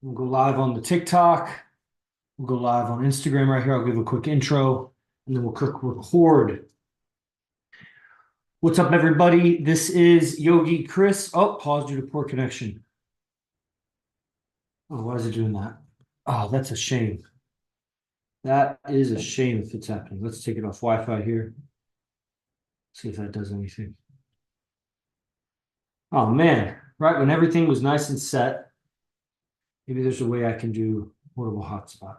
We'll go live on the TikTok. We'll go live on Instagram right here. I'll give a quick intro and then we'll click record. What's up, everybody? This is Yogi Chris. Oh, pause due to poor connection. Oh, why is it doing that? Oh, that's a shame. That is a shame if it's happening. Let's take it off Wi-Fi here. See if that does anything. Oh, man. Right when everything was nice and set, maybe there's a way I can do portable hotspot.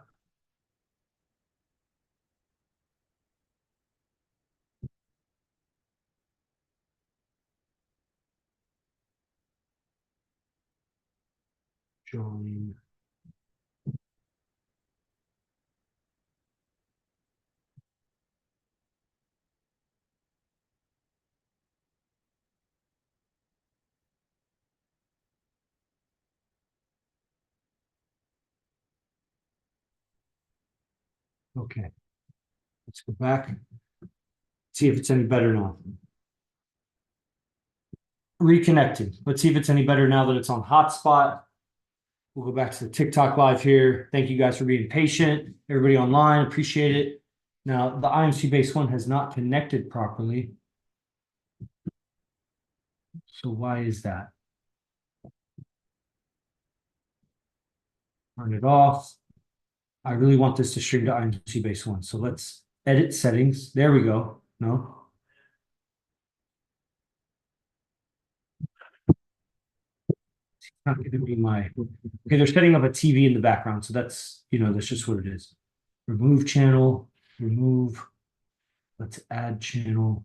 Join. Okay. Let's go back. See if it's any better now. Reconnecting. Let's see if it's any better now that it's on hotspot. We'll go back to the TikTok live here. Thank you guys for being patient. Everybody online, appreciate it. Now, the IMC Base 1 has not connected properly. So why is that? Turn it off. I really want this to stream to IMC Base 1. So let's edit settings. There we go. No. It's not going to be my... Okay, they're setting up a TV in the background. So that's, that's just what it is. Remove channel. Remove. Let's add channel.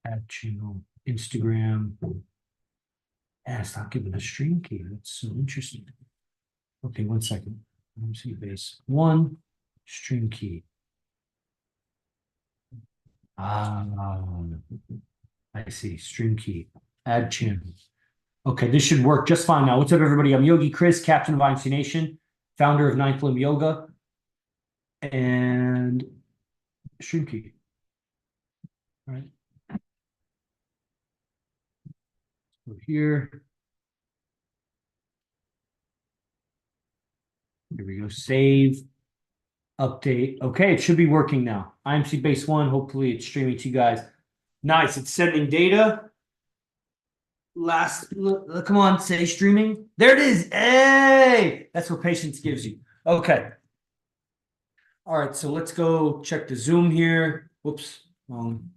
Add channel. Instagram. Yeah, it's not giving a stream key. That's so interesting. Okay, 1 second. IMC Base 1, stream key. I see. Stream key. Add channel. Okay, this should work just fine now. What's up, everybody? I'm Yogi Chris, captain of IMC Nation, founder of Ninth Limb Yoga, and stream key. All right. So here. Here we go. Save. Update. Okay, it should be working now. IMC Base 1. Hopefully it's streaming to you guys. Nice. It's sending data. Come on, say streaming. There it is. Hey, that's what patience gives you. Okay. All right, so let's go check the Zoom here. Whoops, wrong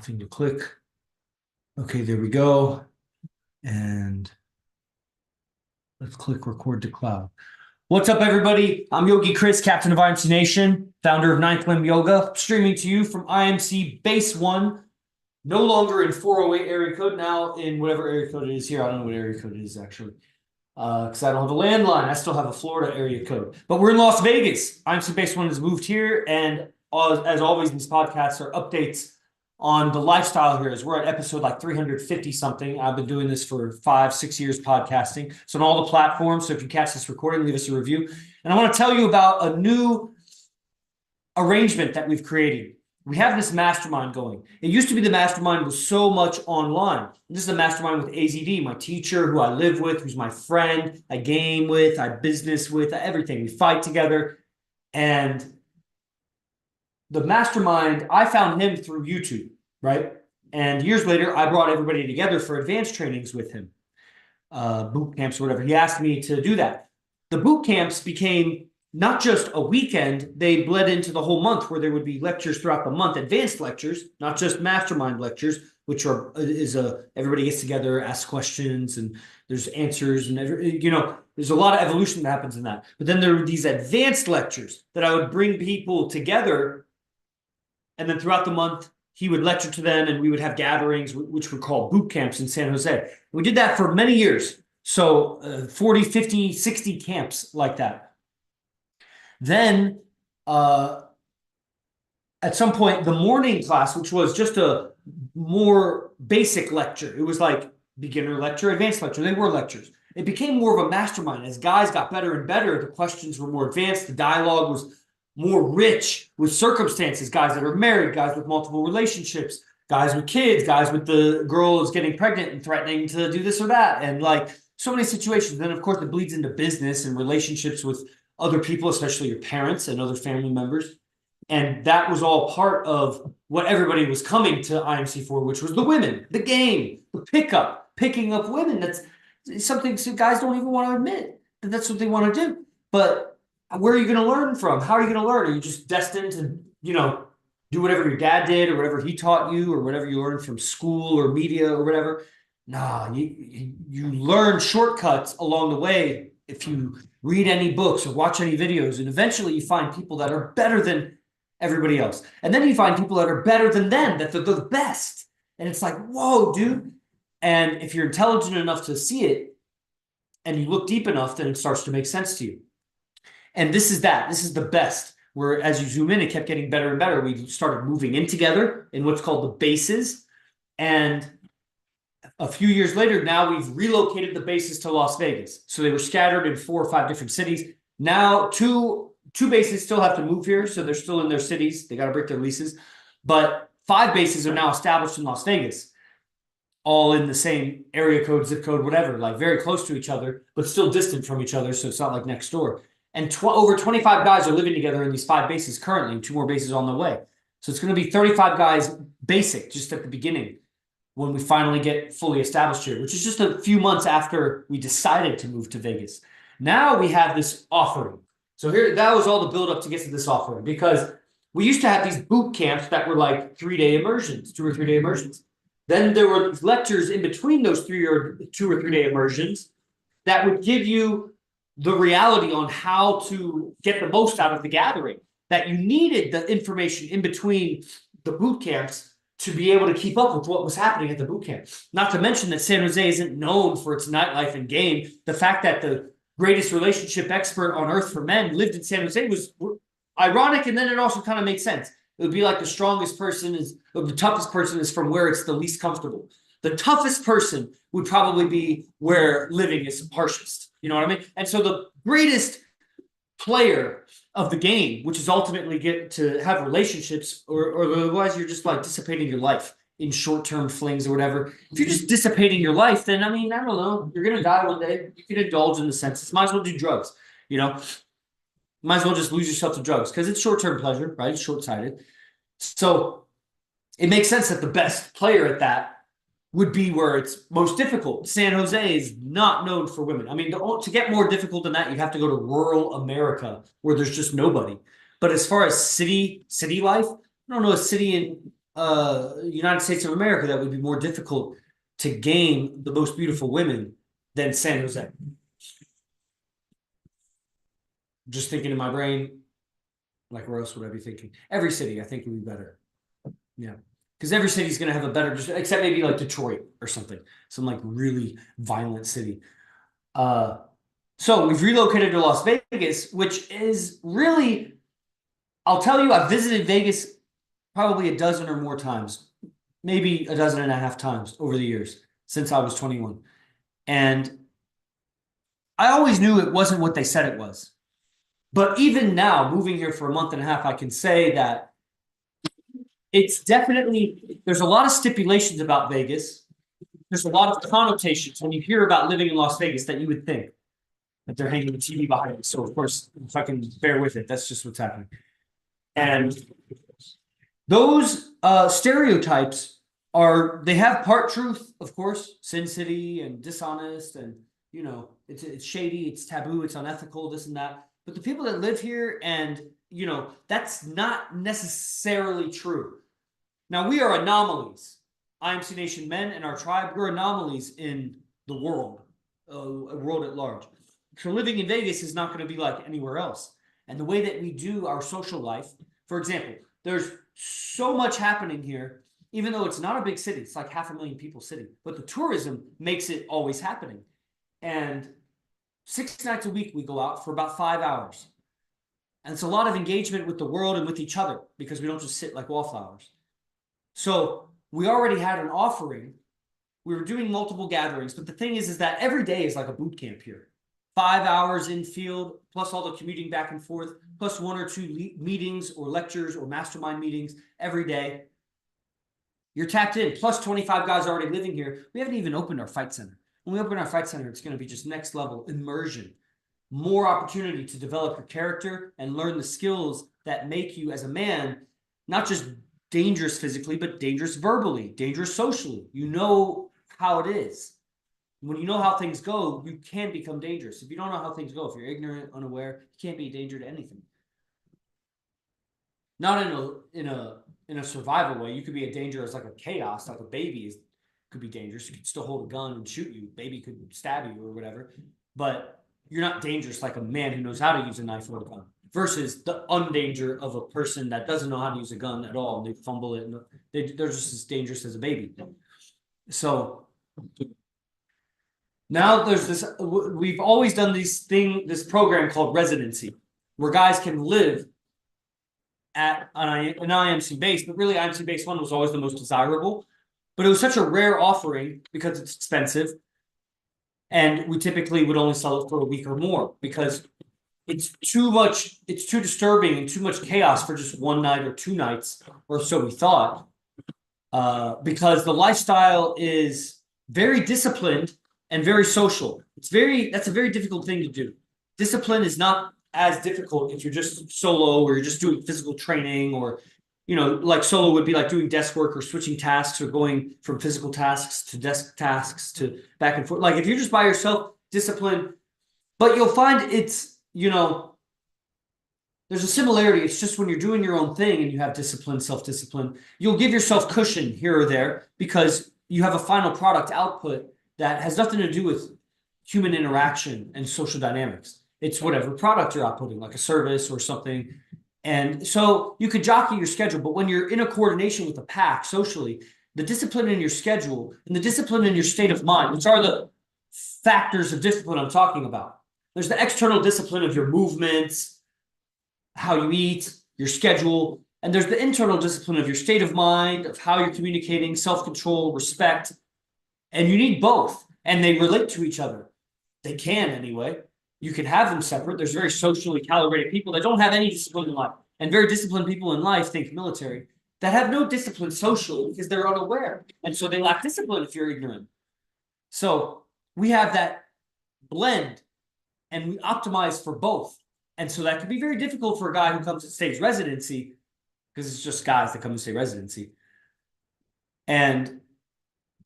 thing to click. Okay, there we go. And let's click record to cloud. What's up, everybody? I'm Yogi Chris, captain of IMC Nation, founder of Ninth Limb Yoga, streaming to you from IMC Base 1. No longer in 408 area code, now in whatever area code it is here. I don't know what area code it is, actually. Because I don't have a landline. I still have a Florida area code. But we're in Las Vegas. IMC Base 1 has moved here. And as always, these podcasts are updates on the lifestyle here. As we're at episode like 350-something. I've been doing this for 5-6 years podcasting. So on all the platforms. So if you catch this recording, leave us a review. And I want to tell you about a new arrangement that we've created. We have this mastermind going. It used to be the mastermind was so much online. This is a mastermind with AZD, my teacher, who I live with, who's my friend, I game with, I business with, everything. We fight together. And the mastermind, I found him through YouTube, right? And years later, I brought everybody together for advanced trainings with him, boot camps or whatever. He asked me to do that. The boot camps became not just a weekend, they bled into the whole month where there would be lectures throughout the month, advanced lectures, not just mastermind lectures, which everybody gets together, asks questions, and there's answers, and there's a lot of evolution that happens in that. But then there were these advanced lectures that I would bring people together, and then throughout the month, he would lecture to them, and we would have gatherings, which were called boot camps in San Jose. We did that for many years. So 40, 50, 60 camps like that. Then, at some point, the morning class, which was just a more basic lecture, it was like beginner lecture, advanced lecture. They were lectures. It became more of a mastermind. As guys got better and better, the questions were more advanced. The dialogue was more rich with circumstances, guys that are married, guys with multiple relationships, guys with kids, guys with the girl who's getting pregnant and threatening to do this or that. And like so many situations. Then, of course, it bleeds into business and relationships with other people, especially your parents and other family members. And that was all part of what everybody was coming to IMC for, which was the women, the game, the pickup, picking up women. That's something guys don't even want to admit that that's what they want to do. But where are you going to learn from? How are you going to learn? Are you just destined to, do whatever your dad did or whatever he taught you or whatever you learned from school or media or whatever? Nah, you learn shortcuts along the way if you read any books or watch any videos, and eventually you find people that are better than everybody else. And then you find people that are better than them, that they're the best. And it's like, whoa, dude. And if you're intelligent enough to see it and you look deep enough, then it starts to make sense to you. And this is that. This is the best. Where as you zoom in, it kept getting better and better. We started moving in together in what's called the bases. And a few years later, now we've relocated the bases to Las Vegas. So they were scattered in 4 or 5 different cities. Now two bases still have to move here, so they're still in their cities. They got to break their leases. But 5 bases are now established in Las Vegas, all in the same area code, zip code, whatever, like very close to each other, but still distant from each other, so it's not like next door. And over 25 guys are living together in these 5 bases currently, and 2 more bases on the way. So it's going to be 35 guys basic just at the beginning when we finally get fully established here, which is just a few months after we decided to move to Vegas. Now we have this offering. So here, that was all the build up to get to this offering, because we used to have these boot camps that were like 3-day immersions, 2 or 3 day immersions. Then there were lectures in between those 2 or 3 day immersions that would give you the reality on how to get the most out of the gathering, that you needed the information in between the boot camps to be able to keep up with what was happening at the boot camp. Not to mention that San Jose isn't known for its nightlife and game. The fact that the greatest relationship expert on earth for men lived in San Jose was ironic, and then it also kind of makes sense. It would be like the strongest person is, or the toughest person is from where it's the least comfortable. The toughest person would probably be where living is harshest. You know what I mean? And so the greatest player of the game, which is ultimately get to have relationships, or otherwise you're just like dissipating your life in short-term flings or whatever. If you're just dissipating your life, then I mean, I don't know, you're gonna die one day. You can indulge in the senses. Might as well do drugs, might as well just lose yourself to drugs, because it's short-term pleasure, right? It's short-sighted. So it makes sense that the best player at that would be where it's most difficult. San Jose is not known for women. I mean, to get more difficult than that, you'd have to go to rural America where there's just nobody. But as far as city life, I don't know a city in United States of America that would be more difficult to gain the most beautiful women than San Jose. Just thinking in my brain, like where else would I be thinking? Every city, I think, would be better. Yeah. Because every city is going to have a better, except maybe like Detroit or something, some like really violent city. So we've relocated to Las Vegas, which is really, I'll tell you, I've visited Vegas probably a dozen or more times, maybe a dozen and a half times over the years since I was 21. And I always knew it wasn't what they said it was. But even now, moving here for a month and a half, I can say that it's definitely, there's a lot of stipulations about Vegas. There's a lot of connotations when you hear about living in Las Vegas that you would think that they're hanging the TV behind it. So, of course, if I can bear with it, that's just what's happening. And those stereotypes they have part truth, of course, Sin City and dishonest and, it's shady, it's taboo, it's unethical, this and that. But the people that live here and, that's not necessarily true. Now, we are anomalies. IMC Nation men and our tribe, we're anomalies in the world, a world at large. So living in Vegas is not going to be like anywhere else. And the way that we do our social life, for example, there's so much happening here, even though it's not a big city. It's like 500,000 people city. But the tourism makes it always happening. And 6 nights a week, we go out for about 5 hours. And it's a lot of engagement with the world and with each other because we don't just sit like wallflowers. So we already had an offering. We were doing multiple gatherings, but the thing is that every day is like a boot camp here. 5 hours in field, plus all the commuting back and forth, plus 1 or 2 meetings or lectures or mastermind meetings every day. You're tapped in, plus 25 guys already living here. We haven't even opened our fight center. When we open our fight center, it's going to be just next level immersion, more opportunity to develop your character and learn the skills that make you as a man, not just dangerous physically, but dangerous verbally, dangerous socially. You know how it is. When you know how things go, you can become dangerous. If you don't know how things go, if you're ignorant, unaware, you can't be a danger to anything. Not in a survival way. You could be a danger as like a chaos, like a baby could be dangerous. You could still hold a gun and shoot you. Baby could stab you or whatever. But you're not dangerous like a man who knows how to use a knife or a gun. Versus the undanger of a person that doesn't know how to use a gun at all. And they fumble it. And they're just as dangerous as a baby. So now there's this. We've always done this program called Residency, where guys can live at an IMC base, but really IMC base 1 was always the most desirable. But it was such a rare offering because it's expensive. And we typically would only sell it for a week or more because it's too much, it's too disturbing and too much chaos for just one night or 2 nights, or so we thought. Because the lifestyle is very disciplined and very social. That's a very difficult thing to do. Discipline is not as difficult if you're just solo or you're just doing physical training, or like solo would be like doing desk work or switching tasks or going from physical tasks to desk tasks to back and forth. Like if you're just by yourself, discipline, but you'll find it's, there's a similarity. It's just when you're doing your own thing and you have discipline, self-discipline, you'll give yourself cushion here or there because you have a final product output that has nothing to do with human interaction and social dynamics. It's whatever product you're outputting, like a service or something. And so you could jockey your schedule, but when you're in a coordination with a pack socially, the discipline in your schedule and the discipline in your state of mind, which are the factors of discipline I'm talking about. There's the external discipline of your movements, how you eat, your schedule, and there's the internal discipline of your state of mind, of how you're communicating, self-control, respect. And you need both, and they relate to each other. They can anyway. You can have them separate. There's very socially calibrated people that don't have any discipline in life, and very disciplined people in life, think military, that have no discipline socially because they're unaware. And so they lack discipline if you're ignorant. So we have that blend and we optimize for both. And so that can be very difficult for a guy who comes and stays residency, because it's just guys that come and stay residency. And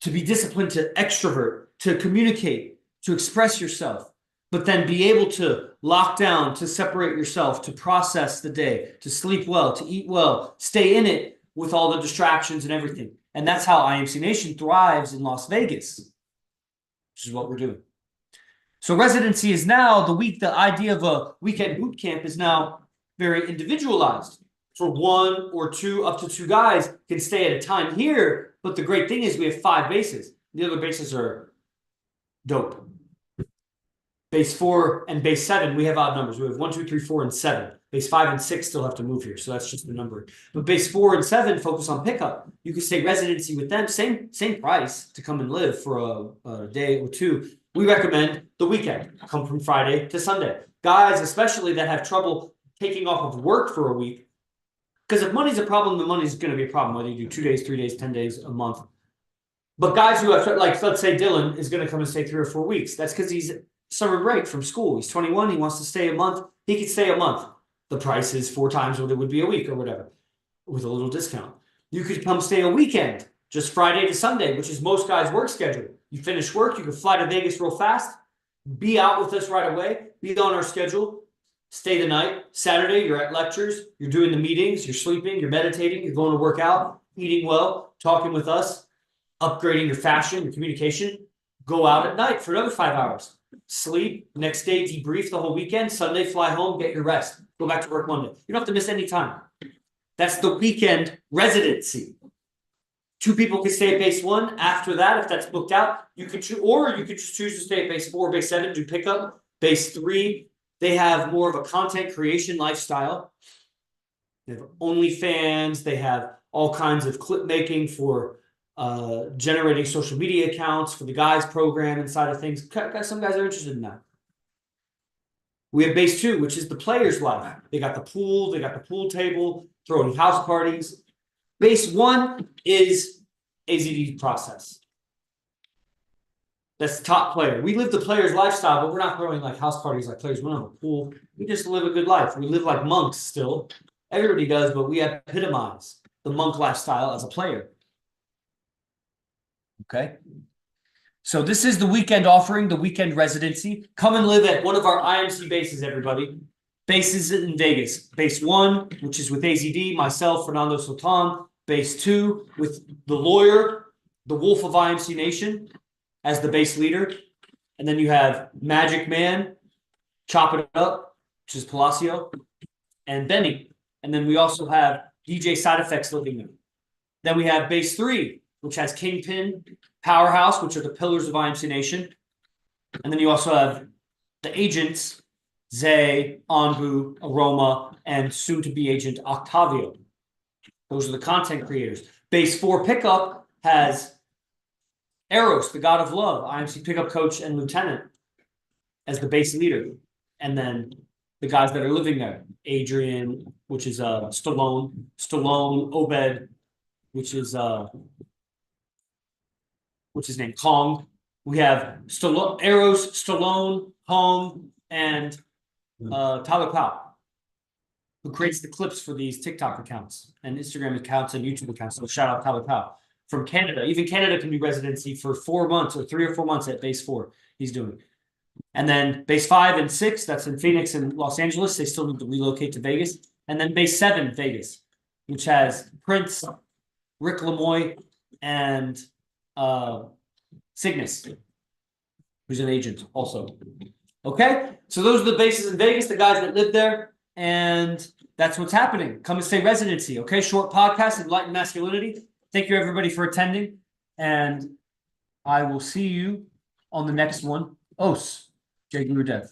to be disciplined to extrovert, to communicate, to express yourself, but then be able to lock down, to separate yourself, to process the day, to sleep well, to eat well, stay in it with all the distractions and everything. And that's how IMC Nation thrives in Las Vegas, which is what we're doing. So residency is now the idea of a weekend boot camp is now very individualized. For 1 or 2, up to 2 guys can stay at a time here. But the great thing is we have 5 bases. The other bases are dope. Base 4 and base 7, we have odd numbers. We have 1, 2, 3, 4, and 7. Base 5 and 6 still have to move here, so that's just the number. But base 4 and 7 focus on pickup. You can stay residency with them, same price to come and live for a day or 2. We recommend the weekend. Come from Friday to Sunday. Guys, especially that have trouble taking off of work for a week, because if money's a problem, the money's going to be a problem, whether you do 2 days, 3 days, 10 days, a month. But guys who have, like, let's say Dylan is going to come and stay 3 or 4 weeks. That's because he's summer break from school. He's 21. He wants to stay a month. He can stay a month. The price is 4 times what it would be a week or whatever, with a little discount. You could come stay a weekend, just Friday to Sunday, which is most guys' work schedule. You finish work, you can fly to Vegas real fast, be out with us right away, be on our schedule, stay the night. Saturday, you're at lectures, you're doing the meetings, you're sleeping, you're meditating, you're going to work out, eating well, talking with us, upgrading your fashion, your communication. Go out at night for another 5 hours. Sleep, next day debrief the whole weekend, Sunday fly home, get your rest, go back to work Monday. You don't have to miss any time. That's the weekend residency. 2 people can stay at base 1. After that, if that's booked out, you could choose, or you could just choose to stay at base 4, base 7, do pickup. Base 3, they have more of a content creation lifestyle. They have OnlyFans, they have all kinds of clip making for generating social media accounts for the guys program inside of things. Some guys are interested in that. We have base 2, which is the player's life. They got the pool, they got the pool table, throwing house parties. Base 1 is AZD process. That's the top player. We live the player's lifestyle, but we're not throwing like house parties like players. We don't have a pool. We just live a good life. We live like monks still. Everybody does, but we epitomize the monk lifestyle as a player. Okay. So this is the weekend offering, the weekend residency. Come and live at one of our IMC bases, everybody. Bases in Vegas. Base 1, which is with AZD, myself, Fernando Sultan. Base 2, with the lawyer, the Wolf of IMC Nation, as the base leader. And then you have Magic Man, Chop It Up, which is Palacio, and Benny. And then we also have DJ Side Effects living there. Then we have base 3, which has Kingpin, Powerhouse, which are the pillars of IMC Nation. And then you also have the agents, Zay, Anbu, Aroma, and soon-to-be agent Octavio. Those are the content creators. Base 4 pickup has Eros, the god of love, IMC pickup coach and lieutenant, as the base leader. And then the guys that are living there, Adrian, which is Stallone, Obed, which is what's his name? Kong. We have Eros, Stallone, Hong, and Tyler Powell, who creates the clips for these TikTok accounts and Instagram accounts and YouTube accounts. So shout out Tyler Powell from Canada. Even Canada can do residency for 4 months or 3 or 4 months at base 4. He's doing. And then base 5 and 6, that's in Phoenix and Los Angeles. They still need to relocate to Vegas. And then base 7, Vegas, which has Prince, Rick Lamoy, and Cygnus, who's an agent also. Okay, so those are the bases in Vegas, the guys that live there, and that's what's happening. Come and stay residency, okay? Short podcast, Enlightened Masculinity. Thank you, everybody, for attending, and I will see you on the next one. Os, Jay Gurudev.